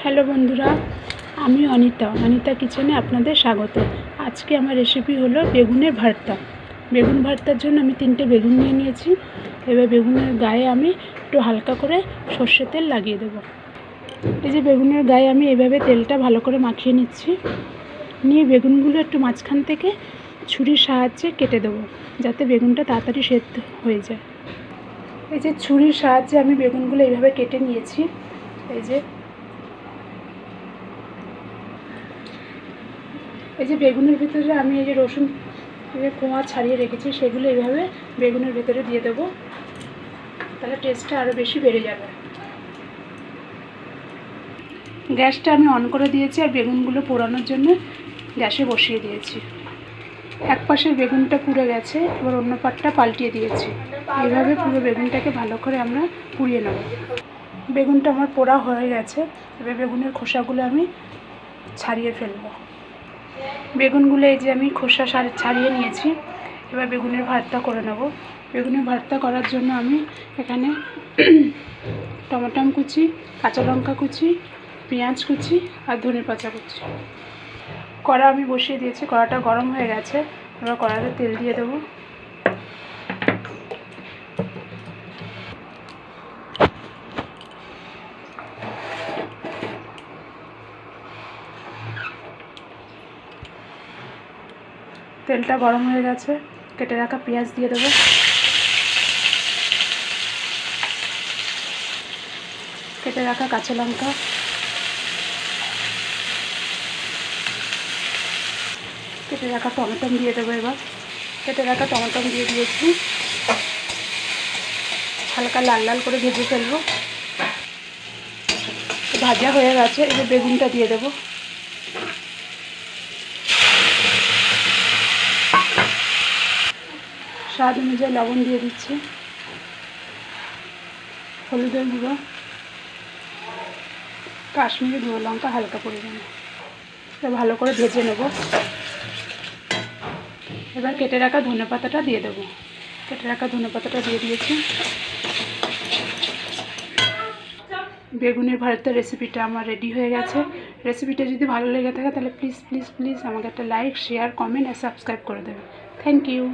Hello বন্ধুরা, আমি অনিতা কিচেনে আপনাদের স্বাগত। আজকে আমার রেসিপি হলো বেগুনের ভর্তা। বেগুন ভর্তার জন্য আমি 3টে বেগুন নিয়ে নিয়েছি। এবার বেগুনের গায়ে আমি একটু হালকা করে সর্ষের তেল লাগিয়ে দেবো। এই যে বেগুনের গায়ে আমি এভাবে তেলটা ভালো করে মাখিয়ে নিচ্ছি। নিয়ে বেগুনগুলো একটু মাঝখান থেকে ছুরির সাহায্যে কেটে দেবো, যাতে বেগুনটা তাড়াতাড়ি সেদ্ধ হয়ে যায়। এই যে ছুরির সাহায্যে আমি বেগুনগুলো এইভাবে কেটে নিয়েছি। এই যে বেগুনের ভিতরে আমি এই যে রসুন কোয়া ছাড়িয়ে রেখেছি, সেগুলো এইভাবে বেগুনের ভিতরে দিয়ে দেবো, তাহলে টেস্টটা আরও বেশি বেড়ে যাবে। গ্যাসটা আমি অন করে দিয়েছি আর বেগুনগুলো পোড়ানোর জন্য গ্যাসে বসিয়ে দিয়েছি। এক পাশের বেগুনটা পুড়ে গেছে, এবার অন্য পাটটা পাল্টিয়ে দিয়েছি। এইভাবে পুরো বেগুনটাকে ভালো করে আমরা পুড়িয়ে নেব। বেগুনটা আমার পোড়া হয়ে গেছে। এবার বেগুনের খোসাগুলো আমি ছাড়িয়ে ফেলবো। বেগুনগুলো এই যে আমি খোসা ছাড়িয়ে নিয়েছি। এবার বেগুনের ভর্তা করে নেব। বেগুনের ভর্তা করার জন্য আমি এখানে টমেটো কুচি, কাঁচা লঙ্কা কুচি, পেঁয়াজ কুচি আর ধনেপাতা কুচি। কড়া আমি বসিয়ে দিয়েছি, কড়াটা গরম হয়ে গেছে। এবার কড়াতে তেল দিয়ে দেবো। তেলটা গরম হয়ে গেছে, কেটে রাখা পেঁয়াজ দিয়ে দেবো। কেটে রাখা কাঁচা লঙ্কা, কেটে রাখা টমেটো দিয়ে দেবো। এবার কেটে রাখা টমেটো দিয়ে দিয়েছি, হালকা লাল লাল করে ভেজে ফেলবো। ভাজা হয়ে গেছে, এবার বেগুনটা দিয়ে দেবো। স্বাদ অনুযায়ী লবণ দিয়ে দিচ্ছি, হলুদের গুঁড়ো, কাশ্মীরি গুঁড়ো লঙ্কা হালকা পরিমাণে। ভালো করে ভেজে নেব। এবার কেটে রাখা ধনেপাতাটা দিয়ে দেবো। কেটে রাখা ধনেপাতাটা দিয়ে দিয়েছি। বেগুনের ভর্তা রেসিপিটা আমার রেডি হয়ে গেছে। রেসিপিটা যদি ভালো লেগে থাকে তাহলে প্লিজ প্লিজ প্লিজ আমাকে একটা লাইক, শেয়ার, কমেন্ট আর সাবস্ক্রাইব করে দেবেন। Thank you.